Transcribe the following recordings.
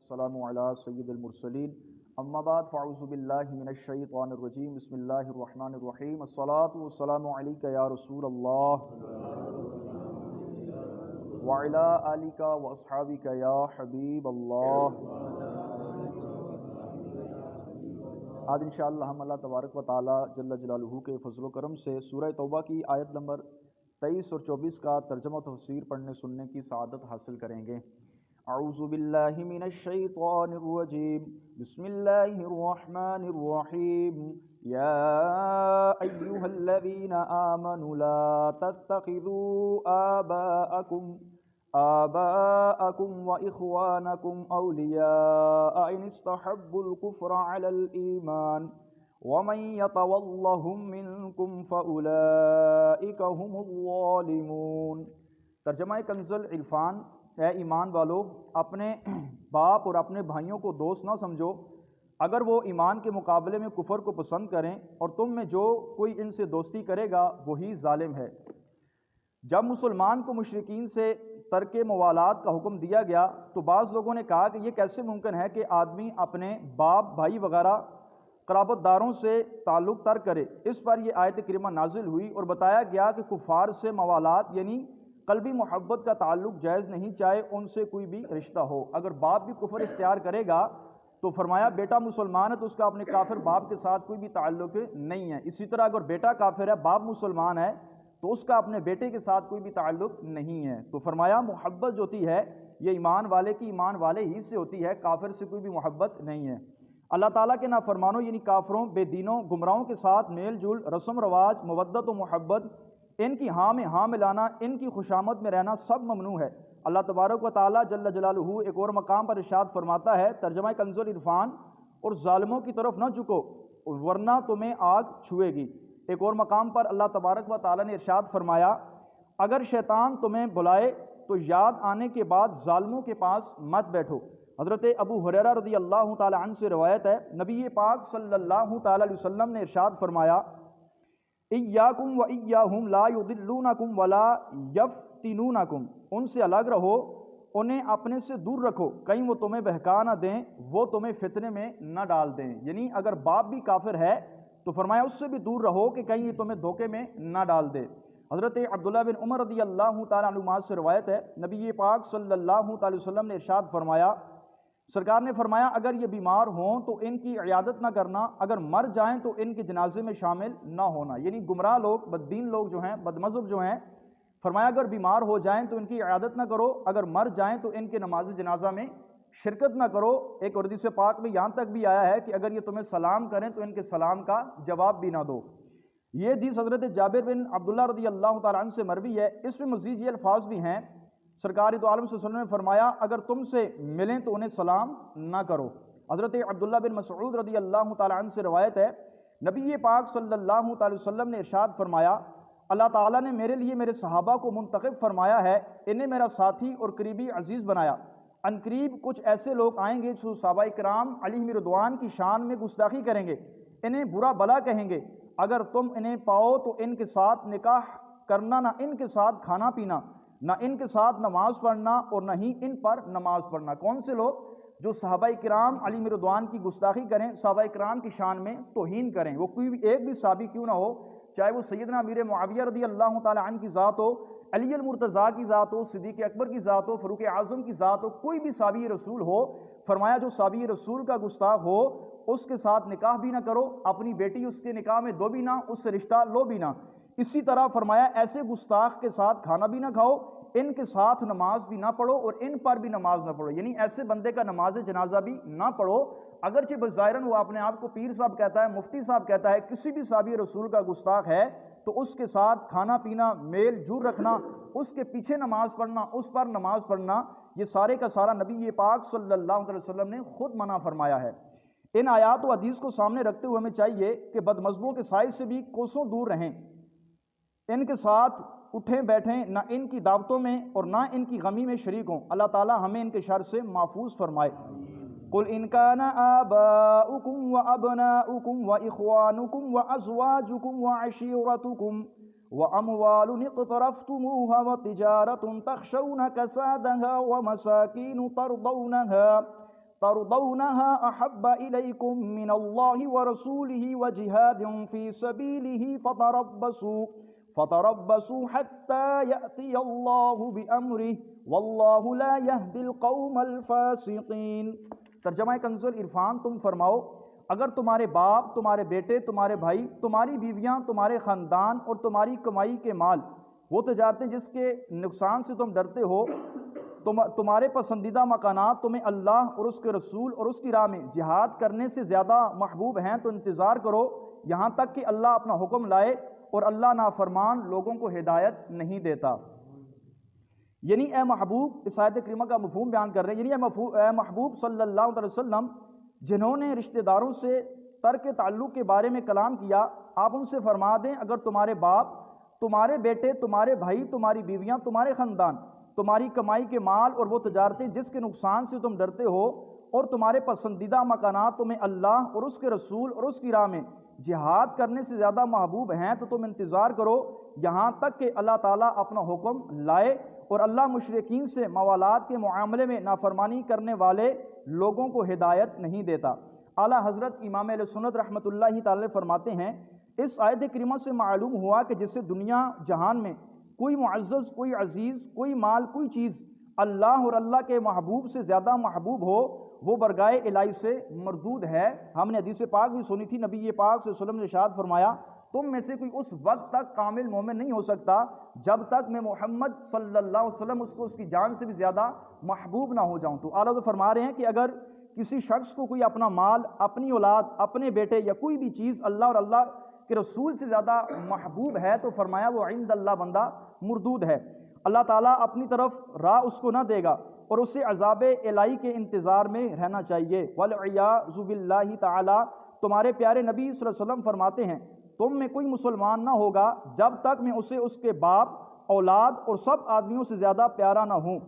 السلام علی سید المرسلین اما بعد فاعوذ باللہ من الشیطان الرجیم بسم اللہ الرحمن الرحیم الصلاۃ والسلام علیک یا رسول اللہ وعلی آلک واصحابک یا حبیب اللہ۔ آج انشاءاللہ ہم اللہ تبارک و تعالی جل جلالہ کے فضل و کرم سے سورہ توبہ کی آیت نمبر 23 اور 24 کا ترجمہ و تفسیر پڑھنے سننے کی سعادت حاصل کریں گے۔ اعوذ باللہ من الشیطان الرجیم بسم اللہ الرحمن الرحیم یا ایہا الذین آمنوا لا تتخذوا آباءکم وإخوانکم اولیاء ان استحبوا الکفر علی الایمان ومن یتولہم منکم فاولئک هم الظالمون۔ ترجمہ کنز العرفان: اے ایمان والو، اپنے باپ اور اپنے بھائیوں کو دوست نہ سمجھو، اگر وہ ایمان کے مقابلے میں کفر کو پسند کریں، اور تم میں جو کوئی ان سے دوستی کرے گا وہی ظالم ہے۔ جب مسلمان کو مشرکین سے ترک موالات کا حکم دیا گیا تو بعض لوگوں نے کہا کہ یہ کیسے ممکن ہے کہ آدمی اپنے باپ بھائی وغیرہ قرابت داروں سے تعلق ترک کرے۔ اس پر یہ آیت کریمہ نازل ہوئی اور بتایا گیا کہ کفار سے موالات یعنی قلبی محبت کا تعلق جائز نہیں، چاہے ان سے کوئی بھی رشتہ ہو۔ اگر باپ بھی کفر اختیار کرے گا تو فرمایا بیٹا مسلمان ہے تو اس کا اپنے کافر باپ کے ساتھ کوئی بھی تعلق نہیں ہے۔ اسی طرح اگر بیٹا کافر ہے، باپ مسلمان ہے تو اس کا اپنے بیٹے کے ساتھ کوئی بھی تعلق نہیں ہے۔ تو فرمایا محبت جو ہوتی ہے یہ ایمان والے کی ایمان والے ہی سے ہوتی ہے، کافر سے کوئی بھی محبت نہیں ہے۔ اللہ تعالیٰ کے نافرمانوں یعنی کافروں، بے دینوں، گمراہوں کے ساتھ میل جول، رسم رواج، مودت و محبت، ان کی ہاں میں ہاں ملانا، ان کی خوشامد میں رہنا سب ممنوع ہے۔ اللہ تبارک و تعالیٰ جل جلالہ ایک اور مقام پر ارشاد فرماتا ہے، ترجمہ کنز العرفان: اور ظالموں کی طرف نہ جھکو ورنہ تمہیں آگ چھوئے گی۔ ایک اور مقام پر اللہ تبارک و تعالیٰ نے ارشاد فرمایا، اگر شیطان تمہیں بلائے تو یاد آنے کے بعد ظالموں کے پاس مت بیٹھو۔ حضرت ابو ہریرہ رضی اللہ تعالیٰ عنہ سے روایت ہے، نبی پاک صلی اللہ تعالیٰ علیہ وسلم نے ارشاد فرمایا، ایاکم و ایاہم لا یضلونکم ولا یفتنونکم، ان سے الگ رہو، انہیں اپنے سے دور رکھو، کہیں وہ تمہیں بہکا نہ دیں، وہ تمہیں فتنے میں نہ ڈال دیں۔ یعنی اگر باپ بھی کافر ہے تو فرمایا اس سے بھی دور رہو کہ کہیں یہ تمہیں دھوکے میں نہ ڈال دے۔ حضرت عبداللہ بن عمر رضی اللہ تعالیٰ عنہما سے روایت ہے، نبی پاک صلی اللہ تعالی وسلم نے ارشاد فرمایا، سرکار نے فرمایا اگر یہ بیمار ہوں تو ان کی عیادت نہ کرنا، اگر مر جائیں تو ان کے جنازے میں شامل نہ ہونا۔ یعنی گمراہ لوگ، بد دین لوگ جو ہیں، بد مذہب جو ہیں، فرمایا اگر بیمار ہو جائیں تو ان کی عیادت نہ کرو، اگر مر جائیں تو ان کے نماز جنازہ میں شرکت نہ کرو۔ ایک اور حدیث پاک میں یہاں تک بھی آیا ہے کہ اگر یہ تمہیں سلام کریں تو ان کے سلام کا جواب بھی نہ دو۔ یہ حدیث حضرت جابر بن عبداللہ رضی اللہ تعالیٰ عنہ سے مروی ہے۔ اس میں مزید یہ الفاظ بھی ہیں، سرکار دو عالم صلی اللہ علیہ وسلم نے فرمایا اگر تم سے ملیں تو انہیں سلام نہ کرو۔ حضرت عبداللہ بن مسعود رضی اللہ تعالیٰ عنہ سے روایت ہے، نبی پاک صلی اللہ تعالی وسلم نے ارشاد فرمایا، اللہ تعالیٰ نے میرے لیے میرے صحابہ کو منتخب فرمایا ہے، انہیں میرا ساتھی اور قریبی عزیز بنایا۔ ان قریب کچھ ایسے لوگ آئیں گے جو صحابہ کرام علیہم رضوان کی شان میں گستاخی کریں گے، انہیں برا بلا کہیں گے، اگر تم انہیں پاؤ تو ان کے ساتھ نکاح کرنا، نہ ان کے ساتھ کھانا پینا، نہ ان کے ساتھ نماز پڑھنا، اور نہ ہی ان پر نماز پڑھنا۔ کون سے لوگ؟ جو صحابہ کرام علیہم رضوان کی گستاخی کریں، صحابہ کرام کی شان میں توہین کریں، وہ کوئی بھی ایک بھی صحابی کیوں نہ ہو، چاہے وہ سیدنا امیر معاویہ رضی اللہ تعالی عنہ کی ذات ہو، علی المرتضیٰ کی ذات ہو، صدیق اکبر کی ذات ہو، فاروق اعظم کی ذات ہو، کوئی بھی صحابی رسول ہو، فرمایا جو صحابی رسول کا گستاخ ہو اس کے ساتھ نکاح بھی نہ کرو، اپنی بیٹی اس کے نکاح میں دو بھی نہ، اس سے رشتہ لو بھی نہ۔ اسی طرح فرمایا ایسے گستاخ کے ساتھ کھانا بھی نہ کھاؤ، ان کے ساتھ نماز بھی نہ پڑھو اور ان پر بھی نماز نہ پڑھو۔ یعنی ایسے بندے کا نماز جنازہ بھی نہ پڑھو، اگرچہ بظاہراً وہ اپنے آپ کو پیر صاحب کہتا ہے، مفتی صاحب کہتا ہے، کسی بھی صحابی رسول کا گستاخ ہے تو اس کے ساتھ کھانا پینا، میل جول رکھنا، اس کے پیچھے نماز پڑھنا، اس پر نماز پڑھنا، یہ سارے کا سارا نبی پاک صلی اللہ علیہ وسلم نے خود منع فرمایا ہے۔ ان آیات و حدیث کو سامنے رکھتے ہوئے ہمیں چاہیے کہ بد مذہبوں کے سائے سے بھی کوسوں دور رہیں، ان کے ساتھ اٹھیں بیٹھیں، نہ ان کی دعوتوں میں اور نہ ان کی غمی میں شریک ہوں۔ اللہ تعالیٰ ہمیں ان کے شر سے محفوظ فرمائے۔ قل ان كان آباؤكم وأبناؤكم وإخوانكم وأزواجكم وعشيرتكم وأموال اقترفتموها وتجارة تخشون كسادها ومساكين ترضونها أحب إليكم من الله ورسوله وجهاد في سبيله فتربصوا حتى يأتي الله بأمره والله لا يهدي القوم الفاسقين۔ ترجمہ کنز العرفان، تم فرماؤ اگر تمہارے باپ، تمہارے بیٹے، تمہارے بھائی، تمہاری بیویاں، تمہارے خاندان اور تمہاری کمائی کے مال، وہ تجارتیں جس کے نقصان سے تم ڈرتے ہو، تمہارے پسندیدہ مکانات تمہیں اللہ اور اس کے رسول اور اس کی راہ میں جہاد کرنے سے زیادہ محبوب ہیں تو انتظار کرو یہاں تک کہ اللہ اپنا حکم لائے، اور اللہ نافرمان لوگوں کو ہدایت نہیں دیتا۔ یعنی اے محبوب، اس آیت کریمہ کا مفہوم بیان کر رہے ہیں، یعنی اے محبوب صلی اللہ علیہ وسلم، جنہوں نے رشتہ داروں سے ترک تعلق کے بارے میں کلام کیا، آپ ان سے فرما دیں اگر تمہارے باپ، تمہارے بیٹے، تمہارے بھائی، تمہاری بیویاں، تمہارے خاندان، تمہاری کمائی کے مال اور وہ تجارتیں جس کے نقصان سے تم ڈرتے ہو، اور تمہارے پسندیدہ مکانات تمہیں اللہ اور اس کے رسول اور اس کی راہ میں جہاد کرنے سے زیادہ محبوب ہیں تو تم انتظار کرو یہاں تک کہ اللہ تعالیٰ اپنا حکم لائے، اور اللہ مشرکین سے موالات کے معاملے میں نافرمانی کرنے والے لوگوں کو ہدایت نہیں دیتا۔ اعلیٰ حضرت امام اہل سنت رحمۃ اللہ تعالی فرماتے ہیں، اس آیت کریمہ سے معلوم ہوا کہ جس سے دنیا جہان میں کوئی معزز، کوئی عزیز، کوئی مال، کوئی چیز اللہ اور اللہ کے محبوب سے زیادہ محبوب ہو، وہ برگائے الہی سے مردود ہے۔ ہم نے حدیث پاک بھی سنی تھی، نبی پاک صلی اللہ علیہ وسلم نے ارشاد فرمایا، تم میں سے کوئی اس وقت تک کامل مومن نہیں ہو سکتا جب تک میں محمد صلی اللہ علیہ وسلم اس کو اس کی جان سے بھی زیادہ محبوب نہ ہو جاؤں۔ تو اعلیٰ حضرت فرما رہے ہیں کہ اگر کسی شخص کو کوئی اپنا مال، اپنی اولاد، اپنے بیٹے یا کوئی بھی چیز اللہ اور اللہ کے رسول سے زیادہ محبوب ہے تو فرمایا وہ عند اللہ بندہ مردود ہے، اللہ تعالیٰ اپنی طرف راہ اس کو نہ دے گا اور اسے عذاب الہی کے انتظار میں رہنا چاہیے۔ والعیاذ باللہ تعالیٰ، تمہارے پیارے نبی صلی اللہ علیہ وسلم فرماتے ہیں، تم میں کوئی مسلمان نہ ہوگا جب تک میں اسے اس کے باپ، اولاد اور سب آدمیوں سے زیادہ پیارا نہ ہوں۔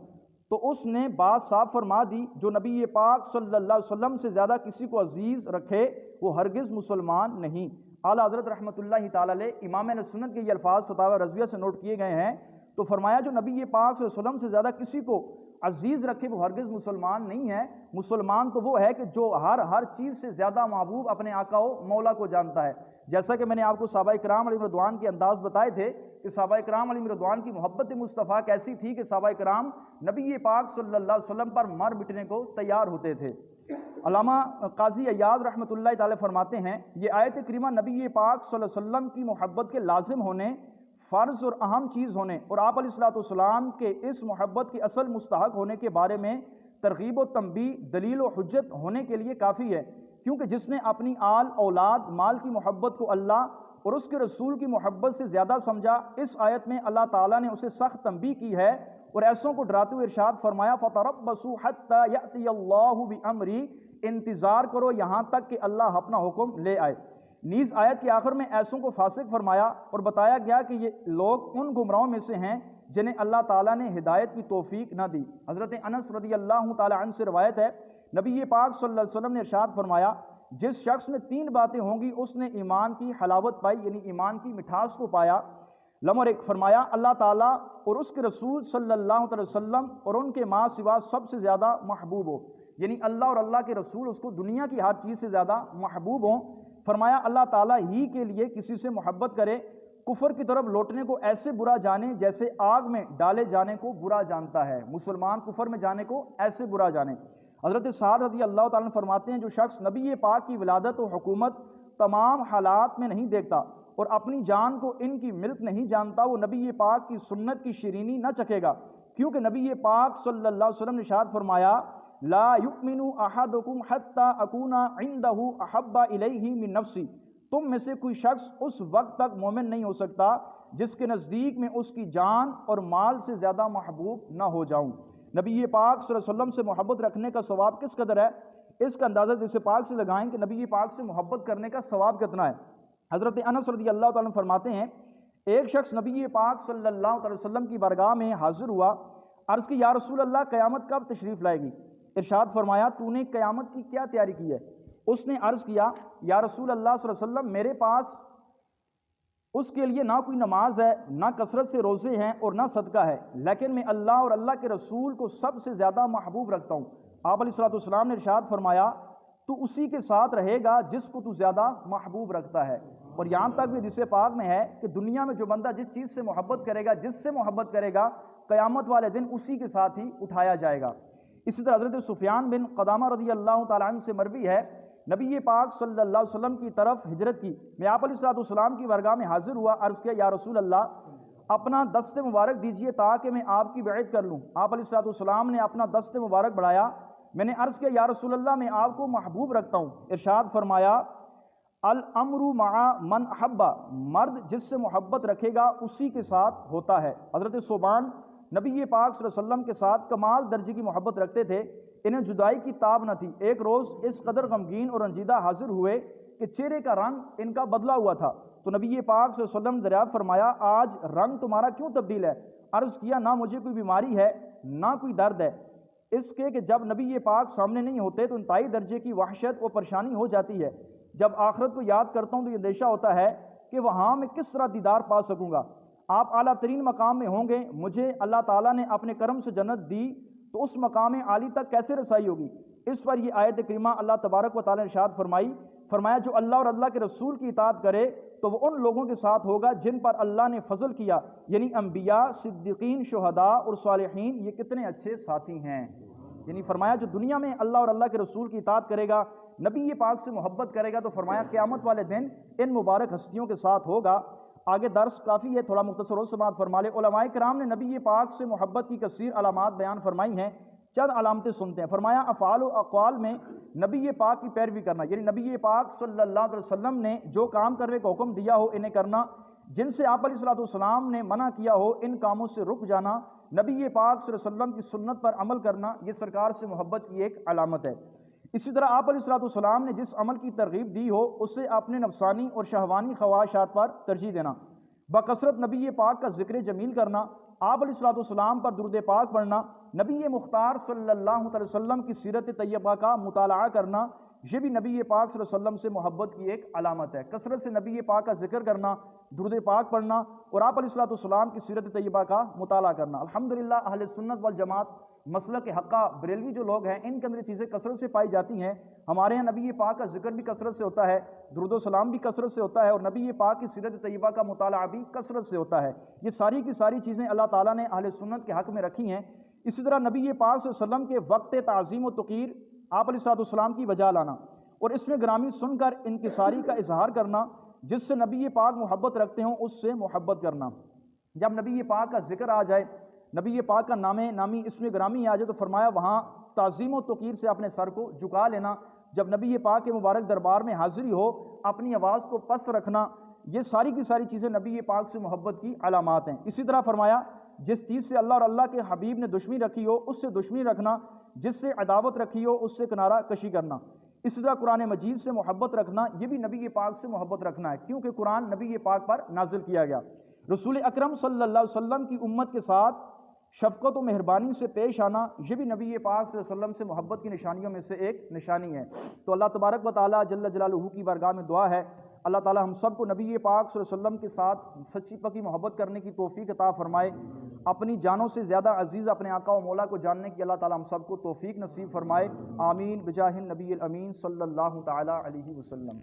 تو اس نے بات صاف فرما دی، جو نبی پاک صلی اللہ علیہ وسلم سے زیادہ کسی کو عزیز رکھے وہ ہرگز مسلمان نہیں۔ اعلیٰ حضرت رحمۃ اللہ تعالی علیہ امام اہل سنت کے یہ الفاظ فتاوی رضویہ سے نوٹ کیے گئے ہیں، تو فرمایا جو نبی پاک صلی اللہ علیہ وسلم سے زیادہ کسی کو عزیز رکھے وہ ہرگز مسلمان نہیں ہے۔ مسلمان تو وہ ہے کہ جو ہر چیز سے زیادہ محبوب اپنے آقا و مولا کو جانتا ہے۔ جیسا کہ میں نے آپ کو صحابہ کرام علیہ رضوان کے انداز بتائے تھے کہ صحابہ کرام علیہ رضوان کی محبت مصطفیٰ کیسی تھی کہ صحابہ کرام نبی پاک صلی اللہ علیہ وسلم پر مر مٹنے کو تیار ہوتے تھے۔ علامہ قاضی عیاض رحمۃ اللہ تعالی فرماتے ہیں، یہ آیت کریمہ نبی پاک صلی اللہ علیہ وسلم کی محبت کے لازم ہونے، فرض اور اہم چیز ہونے اور آپ علیہ الصلوۃ والسلام کے اس محبت کے اصل مستحق ہونے کے بارے میں ترغیب و تنبیہ، دلیل و حجت ہونے کے لیے کافی ہے، کیونکہ جس نے اپنی آل، اولاد، مال کی محبت کو اللہ اور اس کے رسول کی محبت سے زیادہ سمجھا، اس آیت میں اللہ تعالیٰ نے اسے سخت تنبیہ کی ہے اور ایسوں کو ڈراتے ہوئے ارشاد فرمایا فَتَرَبَّصُوا حَتَّى يَأْتِيَ اللَّهُ بِأَمْرِهِ، انتظار کرو یہاں تک کہ اللہ اپنا حکم لے آئے۔ نیز آیت کے آخر میں ایسوں کو فاسق فرمایا اور بتایا گیا کہ یہ لوگ ان گمراہوں میں سے ہیں جنہیں اللہ تعالیٰ نے ہدایت کی توفیق نہ دی۔ حضرت انس رضی اللہ تعالی عنہ سے روایت ہے، نبی پاک صلی اللہ علیہ وسلم نے ارشاد فرمایا، جس شخص میں 3 باتیں ہوں گی اس نے ایمان کی حلاوت پائی، یعنی ایمان کی مٹھاس کو پایا۔ نمبر 1 فرمایا اللہ تعالیٰ اور اس کے رسول صلی اللہ علیہ وسلم اور ان کے ماں سوا سب سے زیادہ محبوب ہو، یعنی اللہ اور اللہ کے رسول اس کو دنیا کی ہر چیز سے زیادہ محبوب ہوں۔ فرمایا اللہ تعالیٰ ہی کے لیے کسی سے محبت کرے، کفر کی طرف لوٹنے کو ایسے برا جانے جیسے آگ میں ڈالے جانے کو برا جانتا ہے، مسلمان کفر میں جانے کو ایسے برا جانے۔ حضرت سعد رضی اللہ تعالیٰ عنہ فرماتے ہیں، جو شخص نبی پاک کی ولادت و حکومت تمام حالات میں نہیں دیکھتا اور اپنی جان کو ان کی ملک نہیں جانتا، وہ نبی پاک کی سنت کی شیرینی نہ چکھے گا، کیونکہ نبی پاک صلی اللہ علیہ وسلم نے ارشاد فرمایا لا یؤمن احدکم حتی اکون عندہ احب الیہ من نفسی، تم میں سے کوئی شخص اس وقت تک مومن نہیں ہو سکتا جس کے نزدیک میں اس کی جان اور مال سے زیادہ محبوب نہ ہو جاؤں۔ نبی پاک صلی اللہ علیہ وسلم سے محبت رکھنے کا ثواب کس قدر ہے، اس کا اندازہ جس پاک سے لگائیں کہ نبی پاک سے محبت کرنے کا ثواب کتنا ہے۔ حضرت انس رضی اللہ تعالیٰ عنہ فرماتے ہیں، ایک شخص نبی پاک صلی اللہ علیہ وسلم کی بارگاہ میں حاضر ہوا، عرض کی یا رسول اللہ قیامت کب تشریف لائے گی؟ ارشاد فرمایا تو نے قیامت کی کیا تیاری کی ہے؟ اس نے عرض کیا یا رسول اللہ صلی اللہ علیہ وسلم میرے پاس اس کے لیے نہ کوئی نماز ہے، نہ کثرت سے روزے ہیں اور نہ صدقہ ہے، لیکن میں اللہ اور اللہ کے رسول کو سب سے زیادہ محبوب رکھتا ہوں۔ آپ علیہ الصلوۃ والسلام نے ارشاد فرمایا تو اسی کے ساتھ رہے گا جس کو تو زیادہ محبوب رکھتا ہے۔ اور یہاں تک بھی حدیث پاک میں ہے کہ دنیا میں جو بندہ جس چیز سے محبت کرے گا، جس سے محبت کرے گا، قیامت والے دن اسی کے ساتھ ہی اٹھایا جائے گا۔ اسی طرح حضرت سفیان بن قدامہ رضی اللہ تعالیٰ عنہ سے مروی ہے، نبی پاک صلی اللہ علیہ وسلم کی طرف ہجرت کی، میں آپ علیہ الصلوۃ والسلام کی بارگاہ میں حاضر ہوا، عرض کیا یا رسول اللہ اپنا دست مبارک دیجئے تاکہ میں آپ کی بیعت کر لوں۔ آپ علیہ الصلوۃ والسلام نے اپنا دست مبارک بڑھایا، میں نے عرض کیا یا رسول اللہ میں آپ کو محبوب رکھتا ہوں۔ ارشاد فرمایا الامر مع من احب، مرد جس سے محبت رکھے گا اسی کے ساتھ ہوتا ہے۔ حضرت صوبان نبی پاک صلی اللہ علیہ وسلم کے ساتھ کمال درجے کی محبت رکھتے تھے، انہیں جدائی کی تاب نہ تھی۔ ایک روز اس قدر غمگین اور رنجیدہ حاضر ہوئے کہ چہرے کا رنگ ان کا بدلا ہوا تھا، تو نبی پاک صلی اللہ علیہ وسلم نے دریافت فرمایا آج رنگ تمہارا کیوں تبدیل ہے؟ عرض کیا نہ مجھے کوئی بیماری ہے نہ کوئی درد ہے، اس کے کہ جب نبی پاک سامنے نہیں ہوتے تو انتہائی درجے کی وحشت و پریشانی ہو جاتی ہے، جب آخرت کو یاد کرتا ہوں تو یہ اندیشہ ہوتا ہے کہ وہاں میں کس طرح دیدار پا سکوں گا۔ آپ اعلیٰ ترین مقام میں ہوں گے، مجھے اللہ تعالیٰ نے اپنے کرم سے جنت دی تو اس مقام عالی تک کیسے رسائی ہوگی؟ اس پر یہ آیت کریمہ اللہ تبارک و تعالیٰ نے ارشاد فرمایا جو اللہ اور اللہ کے رسول کی اطاعت کرے تو وہ ان لوگوں کے ساتھ ہوگا جن پر اللہ نے فضل کیا، یعنی انبیاء، صدیقین، شہداء اور صالحین، یہ کتنے اچھے ساتھی ہیں۔ یعنی فرمایا جو دنیا میں اللہ اور اللہ کے رسول کی اطاعت کرے گا، نبی پاک سے محبت کرے گا، تو فرمایا قیامت والے دن ان مبارک ہستیوں کے ساتھ ہوگا۔ آگے درس کافی ہے، تھوڑا مختصر اور سماعت فرما لے۔ علماء کرام نے نبی پاک سے محبت کی کثیر علامات بیان فرمائی ہیں، چند علامتیں سنتے ہیں۔ فرمایا افعال و اقوال میں نبی پاک کی پیروی کرنا، یعنی نبی پاک صلی اللہ علیہ وسلم نے جو کام کرنے کا حکم دیا ہو انہیں کرنا، جن سے آپ علیہ الصلوۃ والسلام نے منع کیا ہو ان کاموں سے رک جانا، نبی پاک صلی اللہ علیہ وسلم کی سنت پر عمل کرنا، یہ سرکار سے محبت کی ایک علامت ہے۔ اسی طرح آپ علیہ الصلوۃ والسلام نے جس عمل کی ترغیب دی ہو اسے اپنے نفسانی اور شہوانی خواہشات پر ترجیح دینا، بکثرت نبی پاک کا ذکر جمیل کرنا، آپ علیہ الصلوۃ والسلام پر درود پاک پڑھنا، نبی مختار صلی اللہ علیہ وسلم کی سیرت طیبہ کا مطالعہ کرنا، یہ بھی نبی پاک صلی اللہ علیہ وسلم سے محبت کی ایک علامت ہے۔ کثرت سے نبی پاک کا ذکر کرنا، درود پاک پڑھنا اور آپ علیہ الصلوۃ والسلام کی سیرت طیبہ کا مطالعہ کرنا۔ الحمدللہ اہل سنت والجماعت مسلک حقہ بریلوی جو لوگ ہیں ان کے اندر چیزیں کثرت سے پائی جاتی ہیں۔ ہمارے یہاں نبی پاک کا ذکر بھی کثرت سے ہوتا ہے، درود و سلام بھی کثرت سے ہوتا ہے، اور نبی پاک کی سیرت طیبہ کا مطالعہ بھی کثرت سے ہوتا ہے۔ یہ ساری کی ساری چیزیں اللہ تعالیٰ نے اہل سنت کے حق میں رکھی ہیں۔ اسی طرح نبی پاک صلی اللہ علیہ وسلم کے وقت تعظیم و توقیر آپ علیہ الصلوۃ والسلام کی وجہ لانا اور اس میں گرامی سن کر انکساری کا اظہار کرنا، جس سے نبی پاک محبت رکھتے ہوں اس سے محبت کرنا۔ جب نبی پاک کا ذکر آ جائے، نبی پاک کا نامی اس میں گرامی آ جائے تو فرمایا وہاں تعظیم و توقیر سے اپنے سر کو جھکا لینا۔ جب نبی پاک کے مبارک دربار میں حاضری ہو اپنی آواز کو پست رکھنا، یہ ساری کی ساری چیزیں نبی پاک سے محبت کی علامات ہیں۔ اسی طرح فرمایا جس چیز سے اللہ اور اللہ کے حبیب نے دشمنی رکھی ہو اس سے دشمنی رکھنا، جس سے عداوت رکھی ہو اس سے کنارہ کشی کرنا۔ اسی طرح قرآن مجید سے محبت رکھنا، یہ بھی نبی پاک سے محبت رکھنا ہے، کیونکہ قرآن نبی پاک پر نازل کیا گیا۔ رسول اکرم صلی اللہ علیہ وسلم کی امت کے ساتھ شفقت و مہربانی سے پیش آنا، یہ بھی نبی پاک صلی اللہ علیہ وسلم سے محبت کی نشانیوں میں سے ایک نشانی ہے۔ تو اللہ تبارک و تعالیٰ جل جلالہ کی بارگاہ میں دعا ہے اللہ تعالیٰ ہم سب کو نبی پاک صلی اللہ علیہ وسلم کے ساتھ سچی پکی محبت کرنے کی توفیق عطا فرمائے، اپنی جانوں سے زیادہ عزیز اپنے آقا و مولا کو جاننے کی اللہ تعالیٰ ہم سب کو توفیق نصیب فرمائے، آمین بجاہ النبی الامین صلی اللہ تعالیٰ علیہ وسلم۔